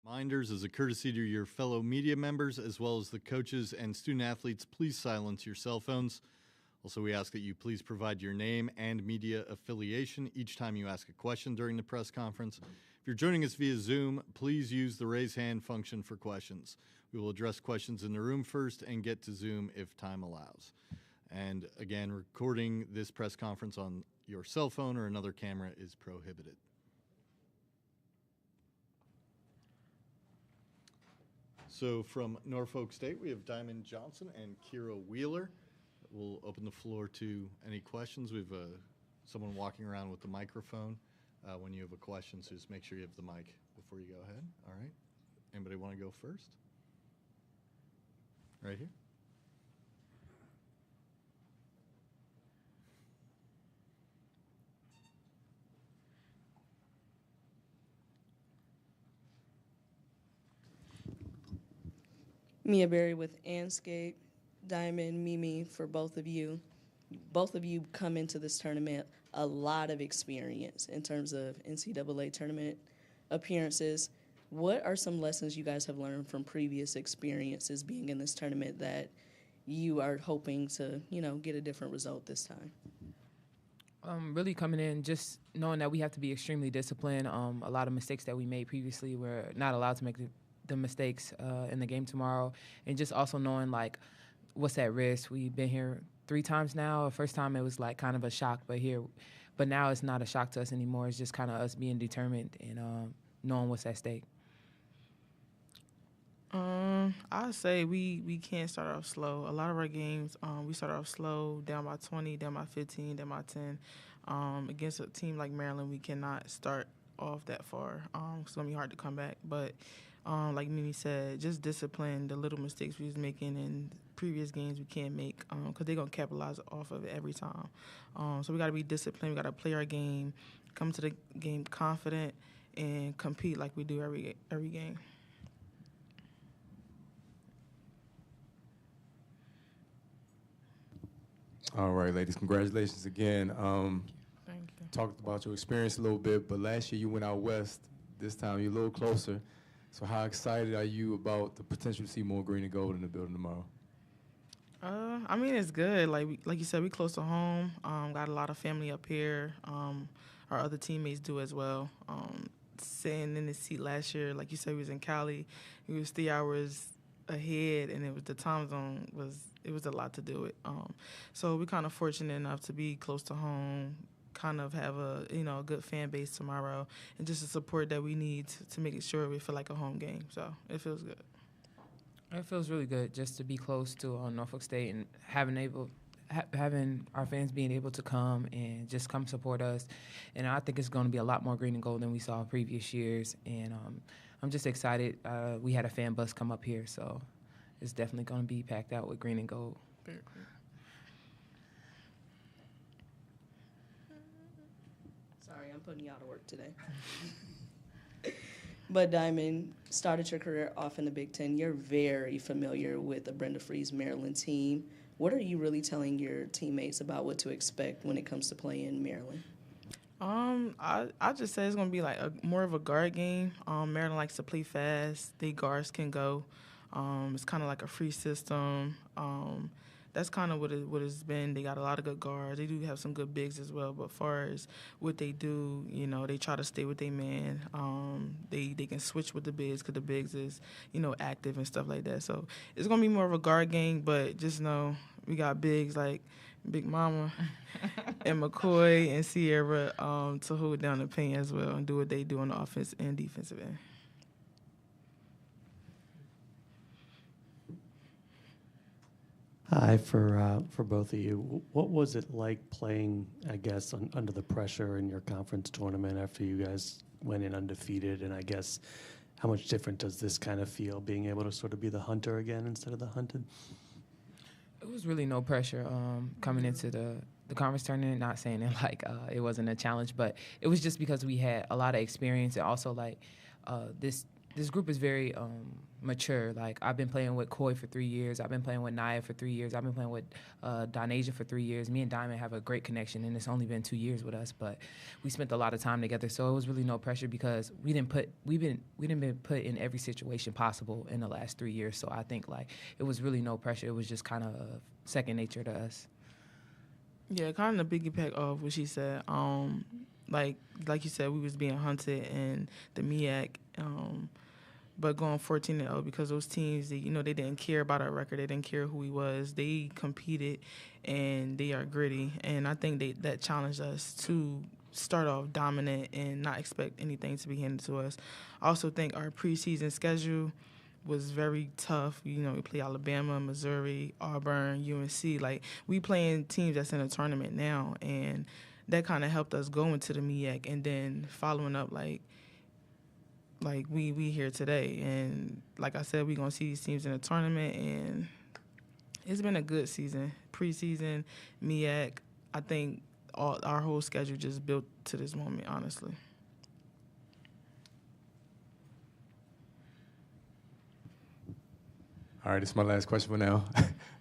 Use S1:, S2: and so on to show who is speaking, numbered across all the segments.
S1: Reminders as a courtesy to your fellow media members as well as the coaches and student athletes, please silence your cell phones. Also, we ask that you please provide your name and media affiliation each time you ask a question during the press conference. If you're joining us via Zoom, please use the raise hand function for questions. We will address questions in the room first and get to Zoom if time allows. And again, recording this press conference on your cell phone or another camera is prohibited. So from Norfolk State, we have Diamond Johnson and Kira Wheeler. We'll open the floor to any questions. We have someone walking around with the microphone. When you have a question, so just make sure you have the mic before you go ahead. All right. Anybody want to go first? Right here.
S2: Mia Berry with Anscape, Diamond, Mimi, for both of you. Both of you come into this tournament a lot of experience in terms of NCAA tournament appearances. What are some lessons you guys have learned from previous experiences being in this tournament that you are hoping to, get a different result this time?
S3: Really coming in, just knowing that we have to be extremely disciplined. A lot of mistakes that we made previously, we're not allowed to make the mistakes in the game tomorrow, and just also knowing what's at risk. We've been here 3 times now. The first time it was kind of a shock, but now it's not a shock to us anymore. It's just kind of us being determined and knowing what's at stake.
S4: I'd say we can't start off slow. A lot of our games, we start off slow, down by 20, down by 15, down by 10. Against a team like Maryland, we cannot start off that far. It's going to be hard to come back. But like Mimi said, just discipline, the little mistakes we was making in previous games we can't make because they're going to capitalize off of it every time. So we got to be disciplined. We got to play our game, come to the game confident, and compete like we do every game.
S5: All right, ladies, congratulations again.
S4: Thank you.
S5: Talked about your experience a little bit, but last year you went out west. This time you're a little closer. So how excited are you about the potential to see more green and gold in the building tomorrow?
S4: It's good. Like you said, we close to home. Got a lot of family up here. Our other teammates do as well. Sitting in the seat last year, like you said, we was in Cali. We was 3 hours ahead, and the time zone was a lot to do it. So we're kind of fortunate enough to be close to home, kind of have a good fan base tomorrow, and just the support that we need to make it sure we feel like a home game. So it feels good.
S3: It feels really good just to be close to Norfolk State and having our fans being able to come and just come support us. And I think it's going to be a lot more green and gold than we saw in previous years. And I'm just excited. We had a fan bus come up here, so it's definitely going to be packed out with green and gold.
S4: Very cool.
S2: Sorry, I'm putting you out of work today. But Diamond, started your career off in the Big Ten. You're very familiar with the Brenda Free's Maryland team. What are you really telling your teammates about what to expect when it comes to playing Maryland?
S4: I just say it's going to be more of a guard game. Maryland likes to play fast. They guards can go. It's kind of like a free system. That's kind of what it's been. They got a lot of good guards. They do have some good bigs as well. But as far as what they do, they try to stay with their man. They can switch with the bigs because the bigs is, active and stuff like that. So it's going to be more of a guard game, but just know we got bigs like Big Mama and McCoy and Sierra to hold down the paint as well and do what they do on the offense and defensive end.
S6: Hi, for both of you. What was it like playing, I guess, under the pressure in your conference tournament after you guys went in undefeated? And I guess how much different does this kind of feel, being able to sort of be the hunter again instead of the hunted?
S3: It was really no pressure coming into the conference tournament, not saying it it wasn't a challenge, but it was just because we had a lot of experience and also this this group is very mature. Like, I've been playing with Coy for 3 years. I've been playing with Naya for 3 years. I've been playing with Donasia for 3 years. Me and Diamond have a great connection, and it's only been 2 years with us, but we spent a lot of time together. So it was really no pressure because we didn't been put in every situation possible in the last 3 years. So I think like it was really no pressure. It was just kind of second nature to us.
S4: Yeah, kind of piggyback off what she said. Like you said, we was being hunted in the MEAC, but going 14-0 because those teams, they didn't care about our record. They didn't care who we was. They competed, and they are gritty. And I think that challenged us to start off dominant and not expect anything to be handed to us. I also think our preseason schedule was very tough. We play Alabama, Missouri, Auburn, UNC. Like, we playing teams that's in a tournament now, and that kind of helped us go into the MEAC, and then following up like we here today. And like I said, we gonna see these teams in a tournament, and it's been a good season. Preseason, MEAC, I think our whole schedule just built to this moment, honestly.
S5: All right, this is my last question for now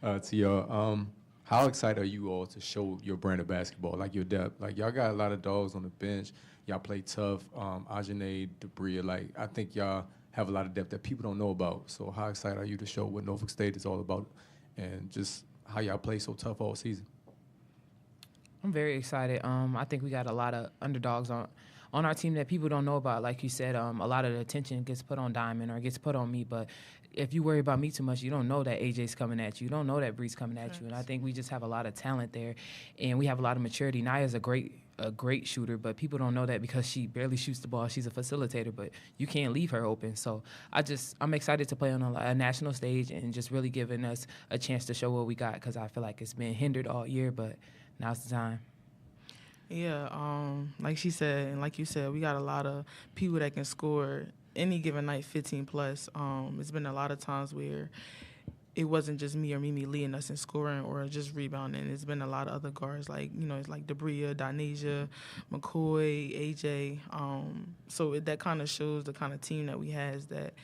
S5: to y'all. How excited are you all to show your brand of basketball, like your depth? Like, y'all got a lot of dogs on the bench. Y'all play tough. Ajane, Debria, like, I think y'all have a lot of depth that people don't know about. So how excited are you to show what Norfolk State is all about and just how y'all play so tough all season?
S3: I'm very excited. I think we got a lot of underdogs on our team that people don't know about. Like you said, a lot of the attention gets put on Diamond or gets put on me, but if you worry about me too much, you don't know that AJ's coming at you. You don't know that Bree's coming at you. And I think we just have a lot of talent there, and we have a lot of maturity. Naya's a great shooter, but people don't know that because she barely shoots the ball. She's a facilitator, but you can't leave her open. So I'm excited to play on a national stage and just really giving us a chance to show what we got, because I feel like it's been hindered all year, but now's the time.
S4: Yeah, like she said, and like you said, we got a lot of people that can score any given night 15 plus. It's been a lot of times where it wasn't just me or Mimi leading us in scoring or just rebounding. It's been a lot of other guards, like, it's like Debria, Donasia, McCoy, AJ. So that kind of shows the kind of team that we has that,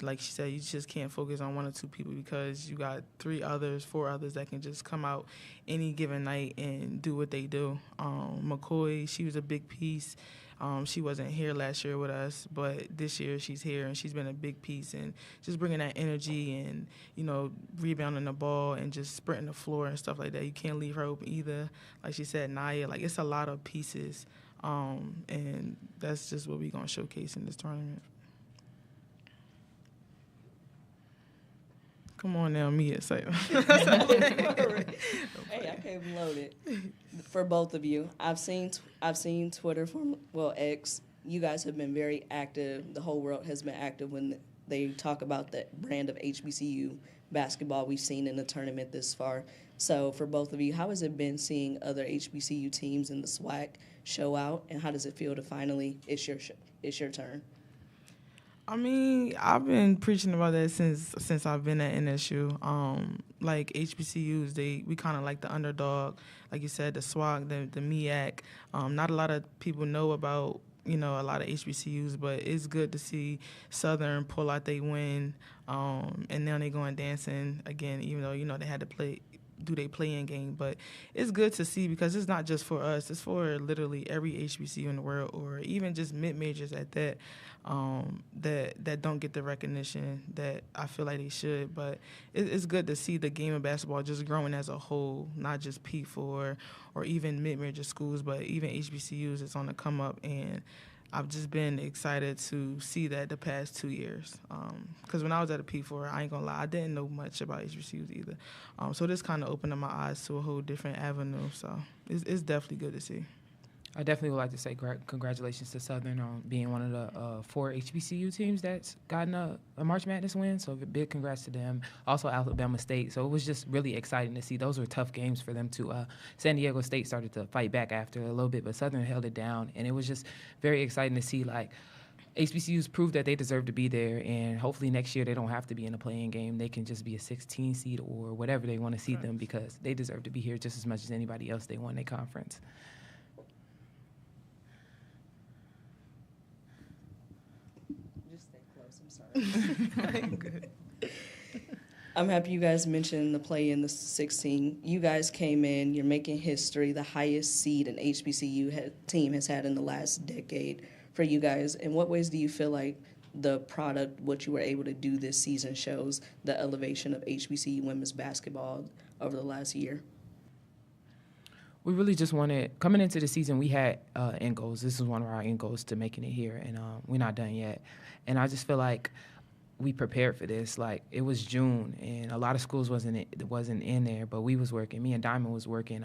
S4: like she said, you just can't focus on one or two people because you got 4 others that can just come out any given night and do what they do. McCoy, she was a big piece. She wasn't here last year with us, but this year she's here, and she's been a big piece, and just bringing that energy and, rebounding the ball and just sprinting the floor and stuff like that. You can't leave her open either. Like she said, Naya, like, it's a lot of pieces, and that's just what we're going to showcase in this tournament. Come on now, Mia, say it.
S2: Hey, I came loaded. For both of you, I've seen Twitter from X. You guys have been very active. The whole world has been active when they talk about the brand of HBCU basketball we've seen in the tournament this far. So for both of you, how has it been seeing other HBCU teams in the SWAC show out, and how does it feel to finally it's your turn?
S4: I mean, I've been preaching about that since I've been at NSU. Like, HBCUs, we kind of like the underdog. Like you said, the SWAC, the MEAC. Not a lot of people know about, a lot of HBCUs, but it's good to see Southern pull out they win. And now they going dancing again, even though, they had to do they play-in game. But it's good to see because it's not just for us. It's for literally every HBCU in the world, or even just mid-majors at that, that don't get the recognition that I feel like they should. But it's good to see the game of basketball just growing as a whole, not just P4 or even mid-major schools, but even HBCUs. It's on the come up, and I've just been excited to see that the past 2 years. Because when I was at a P4, I ain't gonna lie, I didn't know much about HBCUs either. So this kind of opened up my eyes to a whole different avenue. So it's definitely good to see.
S3: I definitely would like to say congratulations to Southern on being one of the 4 HBCU teams that's gotten a March Madness win. So big congrats to them. Also Alabama State. So it was just really exciting to see. Those were tough games for them too. San Diego State started to fight back after a little bit, but Southern held it down. And it was just very exciting to see, like, HBCUs prove that they deserve to be there, and hopefully next year they don't have to be in a play-in game. They can just be a 16 seed or whatever they want to see them, because they deserve to be here just as much as anybody else. They won their conference.
S2: Just stay close. I'm sorry. I'm happy you guys mentioned the play in the 16. You guys came in, you're making history, the highest seed an HBCU team has had in the last decade for you guys. In what ways do you feel like the product, what you were able to do this season, shows the elevation of HBCU women's basketball over the last year?
S3: We really just wanted, coming into the season, we had end goals. This was one of our end goals to making it here, and we're not done yet. And I just feel like we prepared for this. Like, it was June, and a lot of schools wasn't in there, but we was working. Me and Diamond was working.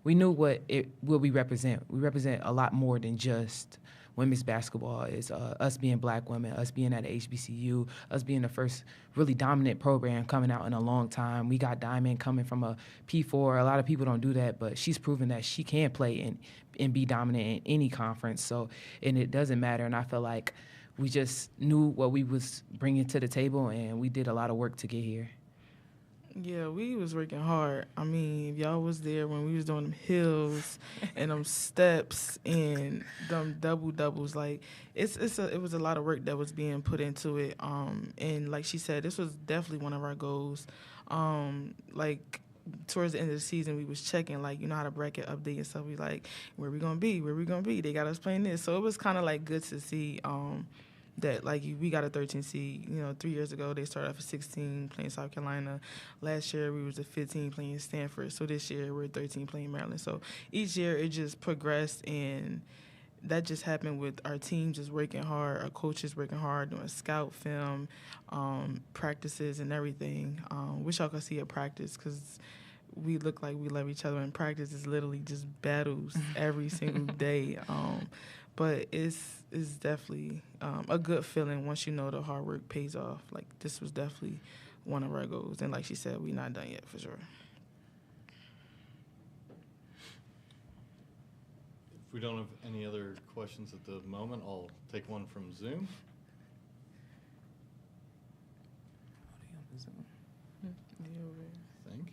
S3: We knew what we represent. We represent a lot more than just women's basketball. It's us being black women, us being at HBCU, us being the first really dominant program coming out in a long time. We got Diamond coming from a P4. A lot of people don't do that, but she's proven that she can play and be dominant in any conference. So, and it doesn't matter. And I feel like we just knew what we was bringing to the table, and we did a lot of work to get here.
S4: Yeah, we was working hard. I mean, if y'all was there when we was doing them hills and them steps and them doubles, like it was a lot of work that was being put into it. And like she said, this was definitely one of our goals. Like towards the end of the season, we was checking, like, you know how to bracket update and stuff. We like, where we gonna be? Where we gonna be? They got us playing this, so it was kind of like good to see. That, like, we got a 13 seed. 3 years ago, they started off at 16 playing South Carolina. Last year, we was a 15 playing Stanford. So this year, we're 13 playing Maryland. So each year, it just progressed, and that just happened with our team just working hard, our coaches working hard, doing scout film, practices and everything. Wish y'all could see a practice, because we look like we love each other, and practice is literally just battles every single day. But it's definitely a good feeling once you know the hard work pays off. Like, this was definitely one of our goals. And like she said, we're not done yet, for sure.
S1: If we don't have any other questions at the moment, I'll take one from Zoom. I think.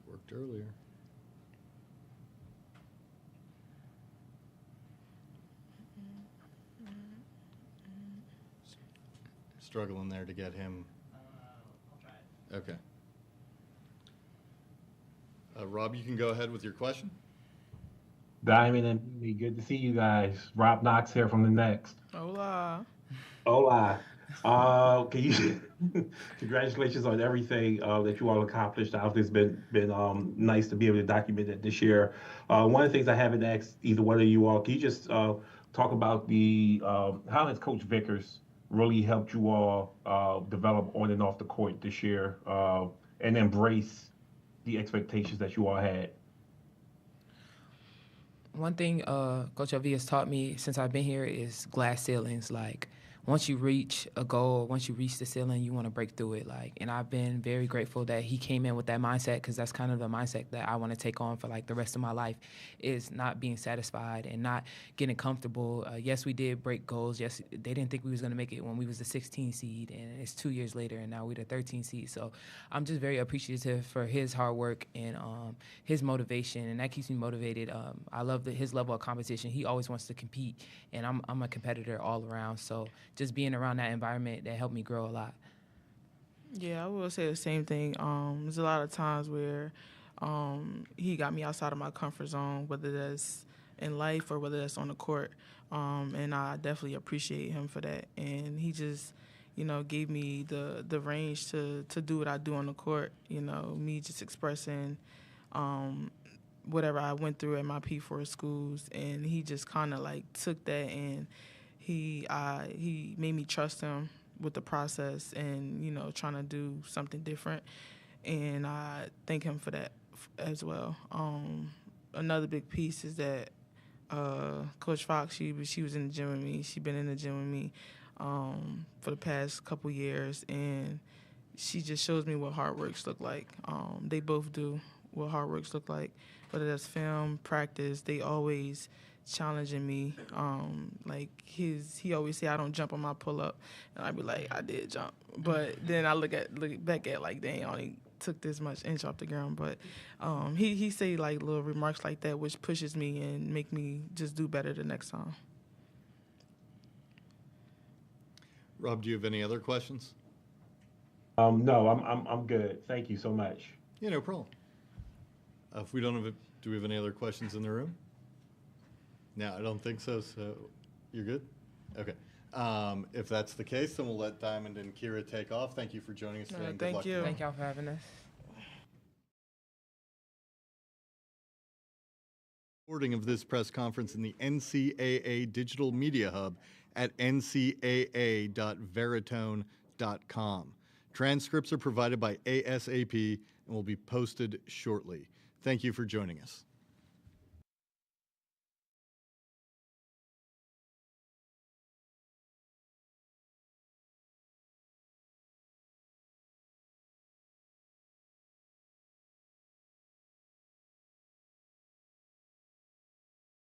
S1: Worked earlier. Struggling there to get him. Okay. Rob, you can go ahead with your question.
S7: Diamond and me, good to see you guys. Rob Knox here from the Next.
S4: Hola.
S7: Hola. Can you congratulations on everything that you all accomplished. Obviously, it's been nice to be able to document it this year. One of the things I haven't asked either one of you all, can you just talk about the how has Coach Vickers really helped you all develop on and off the court this year and embrace the expectations that you all had?
S3: One thing Coach LV has taught me since I've been here is glass ceilings. Like, once you reach a goal, once you reach the ceiling, you want to break through it. Like, and I've been very grateful that he came in with that mindset, because that's kind of the mindset that I want to take on for like the rest of my life, is not being satisfied and not getting comfortable. Yes, we did break goals. Yes, they didn't think we was going to make it when we was the 16 seed, and it's 2 years later, and now we're the 13 seed. So I'm just very appreciative for his hard work and his motivation, and that keeps me motivated. I love his level of competition. He always wants to compete, and I'm a competitor all around. So just being around that environment, that helped me grow a lot.
S4: Yeah, I will say the same thing. There's a lot of times where he got me outside of my comfort zone, whether that's in life or whether that's on the court. And I definitely appreciate him for that. And he just, gave me the range to do what I do on the court. Me just expressing whatever I went through at my P4 schools. And he just kind of like took that, and he made me trust him with the process and, trying to do something different. And I thank him for that as well. Another big piece is that Coach Fox, she was in the gym with me. She's been in the gym with me for the past couple years, and she just shows me what hard works look like. They both do what hard works look like. Whether that's film, practice, they always challenging me. Like he always say I don't jump on my pull up, and I be like I did jump, but then I look back at like dang, I only took this much inch off the ground. But he say like little remarks like that, which pushes me and make me just do better the next time.
S1: Rob, do you have any other questions?
S7: No, I'm good. Thank you so much.
S1: Yeah, no problem. If we don't have, do we have any other questions in the room? No, I don't think so. So you're good? Okay. If that's the case, then we'll let Diamond and Kira take off. Thank you for joining us today. And good luck
S4: Thank you.
S3: Thank y'all for having us.
S1: Recording of this press conference in the NCAA Digital Media Hub at ncaa.veritone.com. Transcripts are provided by ASAP and will be posted shortly. Thank you for joining us.